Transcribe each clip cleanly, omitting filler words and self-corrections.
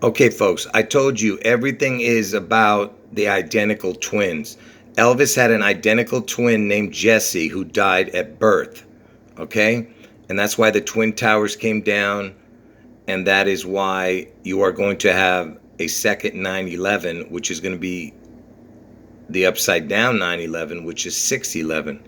Okay, folks, I told you everything is about the identical twins. Elvis had an identical twin named Jesse who died at birth. Okay? And that's why the Twin Towers came down, and that is why you are going to have a second 9/11, which is going to be the upside down 9/11, which is 6/11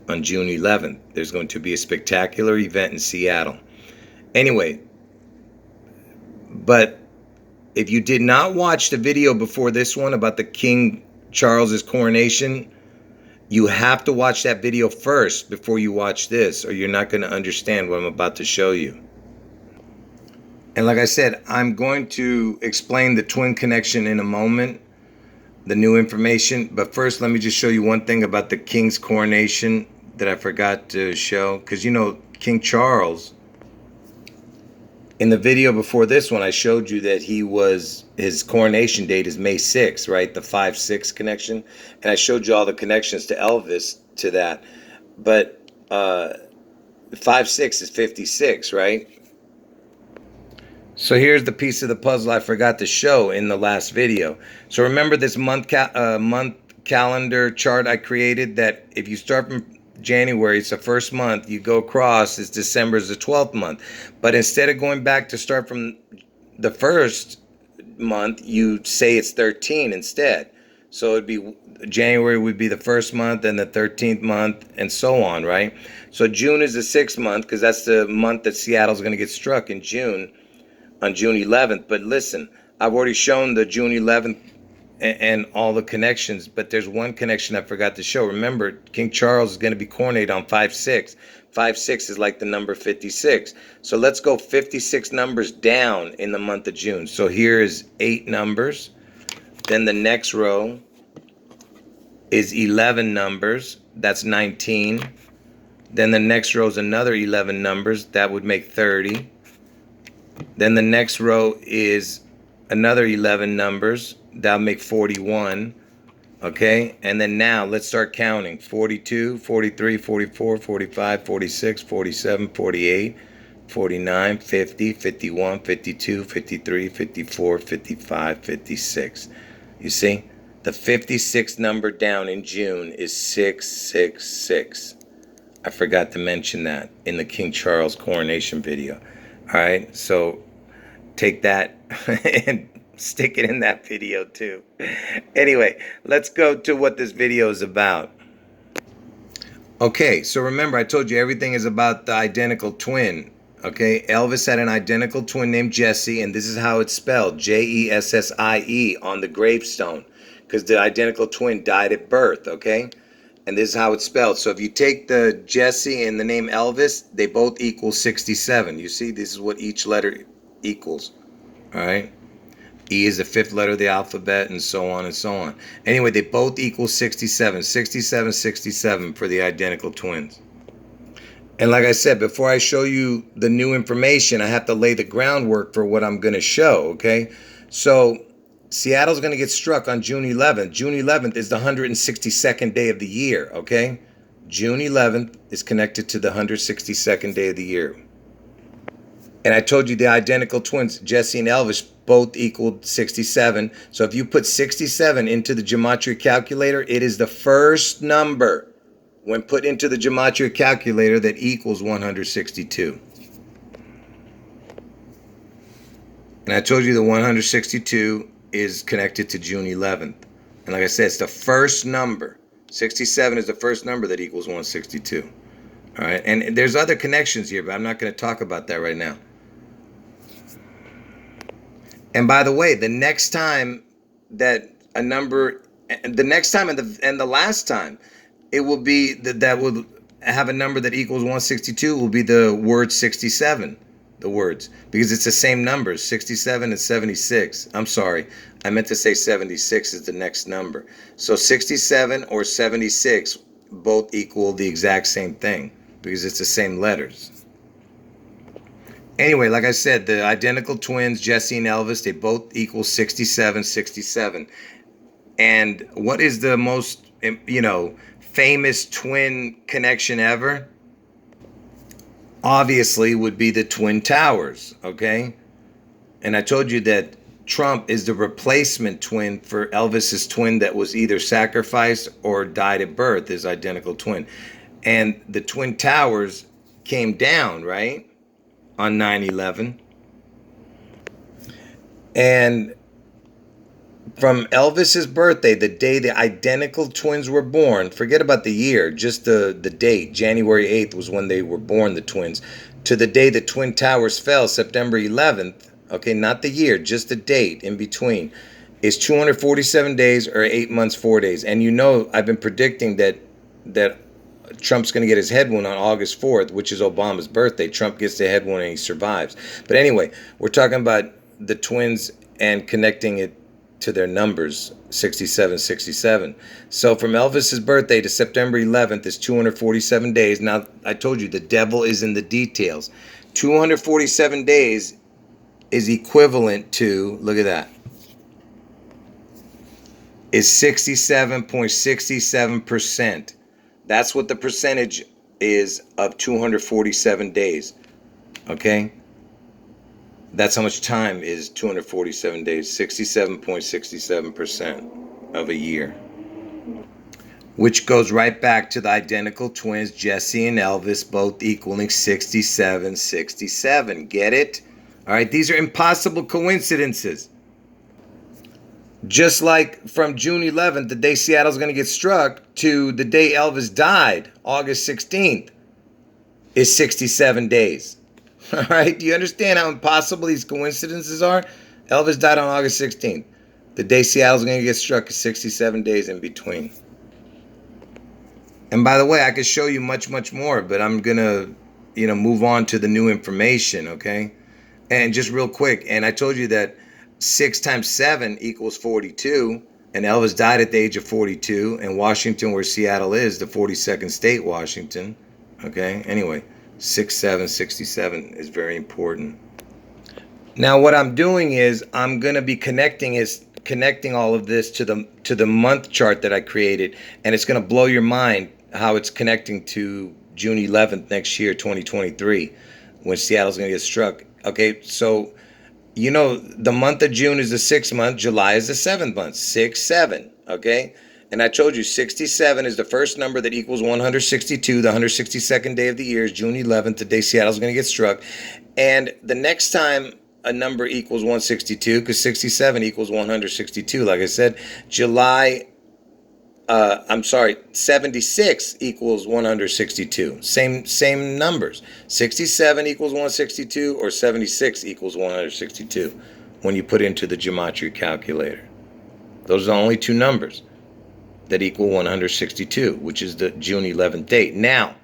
on June 11th. There's going to be a spectacular event in Seattle. Anyway, but if you did not watch the video before this one about the King Charles's coronation, you have to watch that video first before you watch this, or you're not going to understand what I'm about to show you. And like I said, I'm going to explain the twin connection in a moment, the new information. But first, let me just show you one thing about the King's coronation that I forgot to show. Because, you know, King Charles, in the video before this one, I showed you that his coronation date is May 6th, right? The 5-6 connection. And I showed you all the connections to Elvis to that. But 5-6 is 56, right? So here's the piece of the puzzle I forgot to show in the last video. So remember this month calendar chart I created, that if you start from January, it's the first month, you go across, it's December is the 12th month. But instead of going back to start from the first month, you say it's 13 instead. So it'd be January would be the first month, and the 13th month, and so on, right? So June is the 6th month, because that's the month that Seattle's going to get struck in June, on June 11th. But listen, I've already shown the June 11th and all the connections, but there's one connection I forgot to show. Remember, King Charles is going to be coronated on 5-6. 5-6 is like the number 56. So let's go 56 numbers down in the month of June. So here is 8 numbers. Then the next row is 11 numbers. That's 19. Then the next row is another 11 numbers. That would make 30. Then the next row is another 11 numbers. That'll make 41. Okay? And then now let's start counting. 42, 43, 44, 45, 46, 47, 48, 49, 50, 51, 52, 53, 54, 55, 56. You see? The 56th number down in June is 666. I forgot to mention that in the King Charles coronation video. All right, so take that and stick it in that video too. Anyway, let's go to what this video is about. Okay, so remember I told you everything is about the identical twin. Okay, Elvis had an identical twin named Jesse, and this is how it's spelled, Jessie on the gravestone, because the identical twin died at birth, okay? And this is how it's spelled. So if you take the Jesse and the name Elvis, they both equal 67. You see, this is what each letter equals. All right. E is the 5th letter of the alphabet, and so on and so on. Anyway, they both equal 67. 67, 67 for the identical twins. And like I said, before I show you the new information, I have to lay the groundwork for what I'm going to show, okay? So Seattle's going to get struck on June 11th. June 11th is the 162nd day of the year, okay? June 11th is connected to the 162nd day of the year. And I told you the identical twins, Jesse and Elvis, both equaled 67. So if you put 67 into the gematria calculator, it is the first number when put into the gematria calculator that equals 162. And I told you the 162 is connected to June 11th. And like I said, it's the first number. 67 is the first number that equals 162. All right, and there's other connections here, but I'm not going to talk about that right now. And by the way, the next time that a number, the next time and the last time, it will be that will have a number that equals 162 will be the word 67. The words, because it's the same numbers, 67 and 76. I'm sorry, I meant to say 76 is the next number. So 67 or 76 both equal the exact same thing because it's the same letters. Anyway, like I said, the identical twins, Jesse and Elvis, they both equal 67, 67. And what is the most, famous twin connection ever? Obviously would be the Twin Towers, okay? And I told you that Trump is the replacement twin for Elvis's twin that was either sacrificed or died at birth, his identical twin. And the Twin Towers came down, right, on 9/11. And from Elvis's birthday, the day the identical twins were born, forget about the year, just the date, January 8th was when they were born, the twins, to the day the Twin Towers fell, September 11th, okay, not the year, just the date in between, is 247 days or 8 months, 4 days. And you know, I've been predicting that Trump's going to get his head wound on August 4th, which is Obama's birthday. Trump gets the head wound and he survives. But anyway, we're talking about the twins and connecting it to their numbers, 67, 67. So from Elvis's birthday to September 11th is 247 days. Now, I told you, the devil is in the details. 247 days is equivalent to, look at that, is 67.67%. That's what the percentage is of 247 days. Okay? That's how much time is 247 days. 67.67% of a year. Which goes right back to the identical twins, Jesse and Elvis, both equaling 67, 67. Get it? All right, these are impossible coincidences. Just like from June 11th, the day Seattle's going to get struck, to the day Elvis died, August 16th, is 67 days. All right, do you understand how impossible these coincidences are? Elvis died on August 16th. The day Seattle's going to get struck is 67 days in between. And by the way, I could show you much, much more, but I'm going to, move on to the new information, okay? And just real quick, and I told you that 6 times 7 equals 42, and Elvis died at the age of 42, and Washington, where Seattle is, the 42nd state, Washington, okay? Anyway, 6, 7, 67 is very important. Now, what I'm doing is I'm going to be connecting all of this to the month chart that I created, and it's going to blow your mind how it's connecting to June 11th next year, 2023, when Seattle's going to get struck. Okay, so the month of June is the 6th month, July is the 7th month, 6, 7, okay? And I told you 67 is the first number that equals 162. The 162nd day of the year is June 11th, the day Seattle's going to get struck. And the next time a number equals 162, because 67 equals 162, like I said, 76 equals 162. Same numbers. 67 equals 162 or 76 equals 162 when you put into the gematria calculator. Those are the only two numbers that equal 162, which is the June 11th date. Now,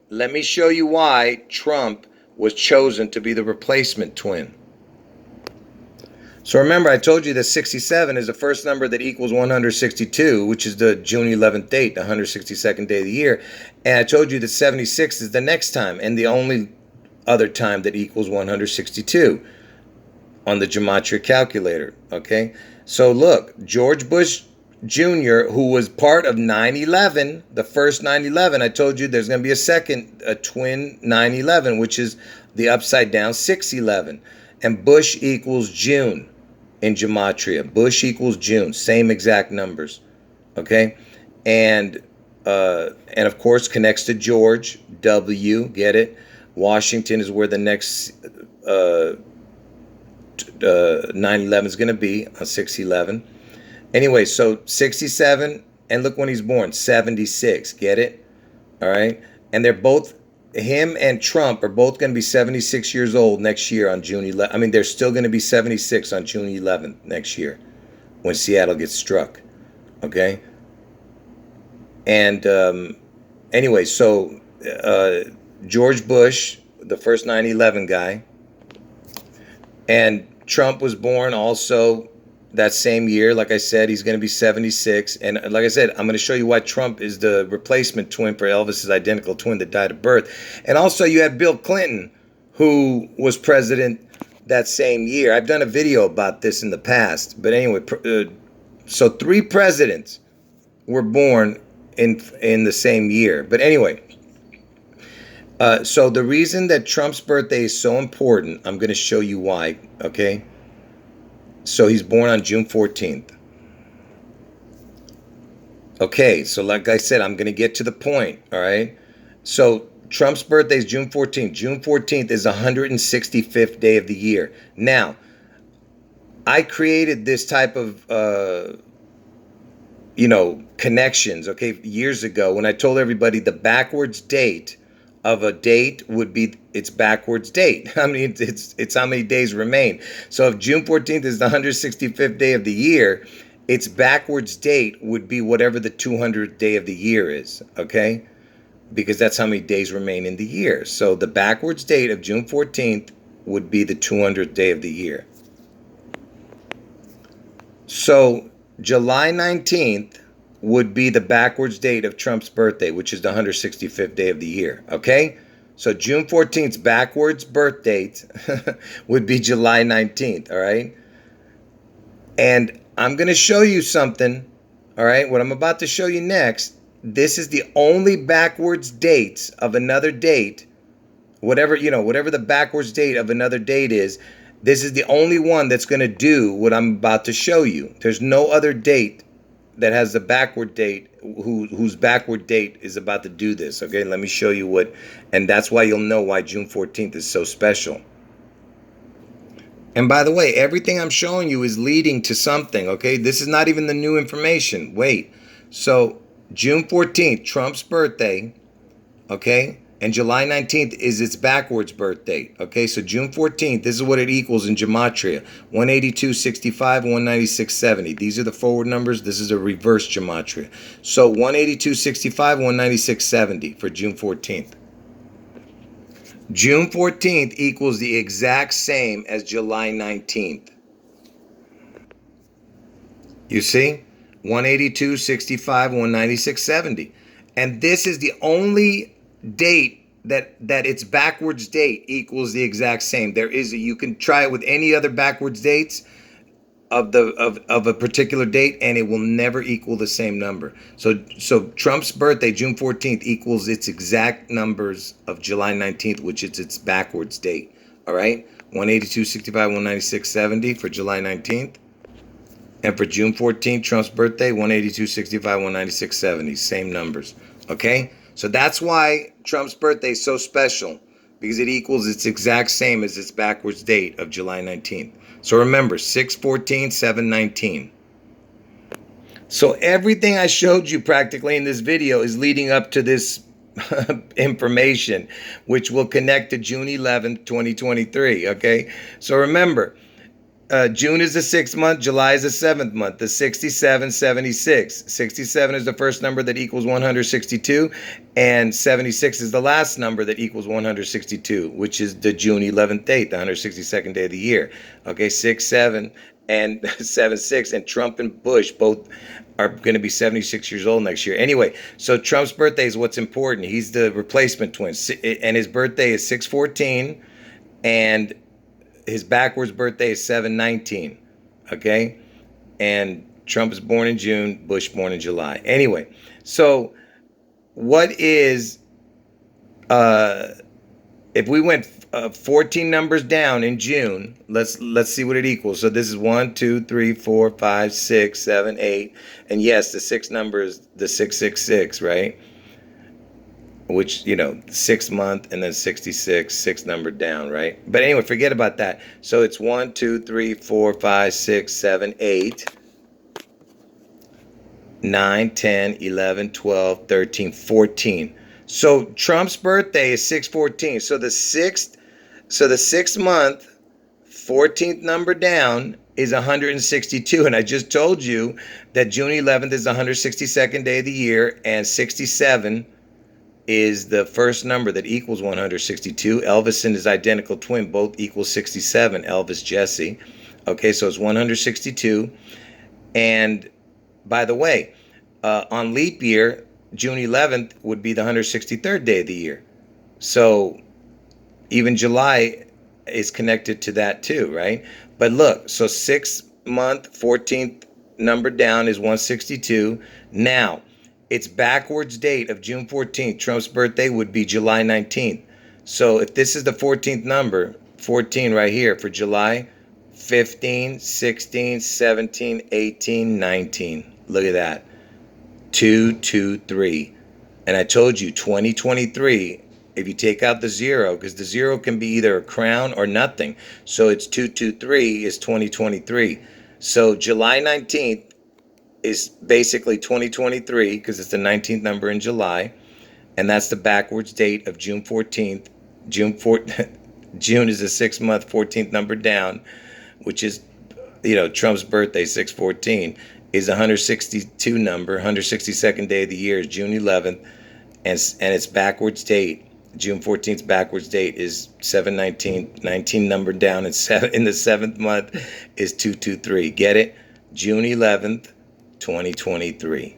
let me show you why Trump was chosen to be the replacement twin. So remember, I told you that 67 is the first number that equals 162, which is the June 11th date, the 162nd day of the year. And I told you that 76 is the next time and the only other time that equals 162 on the gematria calculator, okay? So look, George Bush Jr., who was part of 9/11, the first 9/11, I told you there's going to be a twin 9/11, which is the upside down 6/11. And Bush equals June in gematria. Bush equals June, same exact numbers, okay? And of course connects to George, W, get it? Washington is where the next 9/11 is going to be on 6/11. Anyway, so 67, and look when he's born, 76, get it? All right? And they're both, him and Trump are both going to be 76 years old next year on June 11th. I mean, they're still going to be 76 on June 11th next year when Seattle gets struck, okay? And anyway, so George Bush, the first 9/11 guy, and Trump was born also that same year. Like I said, he's going to be 76. And like I said, I'm going to show you why Trump is the replacement twin for Elvis's identical twin that died of birth. And also you had Bill Clinton, who was president that same year. I've done a video about this in the past. But anyway, so 3 presidents were born in the same year. But anyway, so the reason that Trump's birthday is so important, I'm going to show you why, okay? So he's born on June 14th. Okay, so like I said, I'm going to get to the point, all right? So Trump's birthday is June 14th. June 14th is the 165th day of the year. Now, I created this type of connections, okay, years ago when I told everybody the backwards date of a date would be its backwards date. I mean, it's how many days remain. So if June 14th is the 165th day of the year, its backwards date would be whatever the 200th day of the year is, okay? Because that's how many days remain in the year. So the backwards date of June 14th would be the 200th day of the year. So July 19th would be the backwards date of Trump's birthday, which is the 165th day of the year. Okay? So June 14th's backwards birth date would be July 19th. All right? And I'm going to show you something. All right? What I'm about to show you next, this is the only backwards dates of another date. Whatever the backwards date of another date is, this is the only one that's going to do what I'm about to show you. There's no other date that has the backward date whose backward date is about to do this. Okay, let me show you what, and that's why you'll know why June 14th is so special. And by the way, everything I'm showing you is leading to something. Okay, this is not even the new information. Wait, so June 14th, Trump's birthday. Okay. And July 19th is its backwards birth date. Okay, so June 14th, this is what it equals in gematria. 182.65, 196.70. These are the forward numbers. This is a reverse gematria. So 182.65, 196.70 for June 14th. June 14th equals the exact same as July 19th. You see? 182.65, 196.70. And this is the only date that its backwards date equals the exact same. You can try it with any other backwards dates of a particular date, and it will never equal the same number. So Trump's birthday, June 14th, equals its exact numbers of July 19th, which is its backwards date. All right, 182.65, 196.70 for July 19th. And for June 14th, Trump's birthday, 182.65, 196.70. Same numbers. Okay? So that's why Trump's birthday is so special, because it equals its exact same as its backwards date of July 19th. So remember, 6/14, 7/19. So everything I showed you practically in this video is leading up to this information, which will connect to June 11th, 2023. Okay? So remember, June is the 6th month, July is the 7th month, the 67, 76. 67 is the first number that equals 162, and 76 is the last number that equals 162, which is the June 11th date, the 162nd day of the year. Okay, 6, 7, and 7, 6, and Trump and Bush both are going to be 76 years old next year. Anyway, so Trump's birthday is what's important. He's the replacement twin, and his birthday is 6/14, and his backwards birthday is 7/19, okay? And Trump is born in June, Bush born in July. Anyway, so what is, if we went 14 numbers down in June, let's see what it equals. So this is 1, 2, 3, 4, 5, 6, 7, 8. And yes, the sixth number is the 666, right? Which, 6 month and then 66, 6 number down, right? But anyway, forget about that. So it's 1, 2, 3, 4, 5, 6, 7, 8, 9, 10, 11, 12, 13, 14. So Trump's birthday is 6/14. So the sixth month, 14th number down is 162. And I just told you that June 11th is the 162nd day of the year, and 67 is the first number that equals 162. Elvis and his identical twin both equal 67. Elvis Jesse. Okay, so it's 162. And by the way, on leap year, June 11th would be the 163rd day of the year. So even July is connected to that too, right? But look, so 6 month, 14th number down is 162. Now, its backwards date of June 14th, Trump's birthday, would be July 19th. So if this is the 14th number, 14 right here for July, 15, 16, 17, 18, 19. Look at that. 2, 2, 3. And I told you 2023, if you take out the zero, because the zero can be either a crown or nothing. So it's 223 is 2023. So July 19th is basically 2023 because it's the 19th number in July. And that's the backwards date of June 14th. June is a 6-month, 14th number down, which is, Trump's birthday, 6/14, is 162 number. 162nd day of the year is June 11th. And its backwards date, June 14th backwards date is 7/19, 19 number down, and in the 7th month is 223. Get it? June 11th, 2023.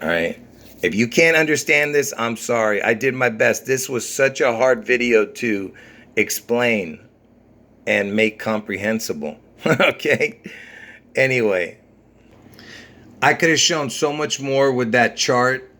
All right. If you can't understand this, I'm sorry. I did my best. This was such a hard video to explain and make comprehensible. Okay? Anyway, I could have shown so much more with that chart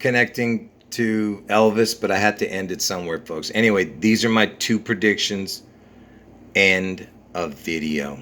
connecting to Elvis, but I had to end it somewhere, folks. Anyway, these are my 2 predictions. End of video.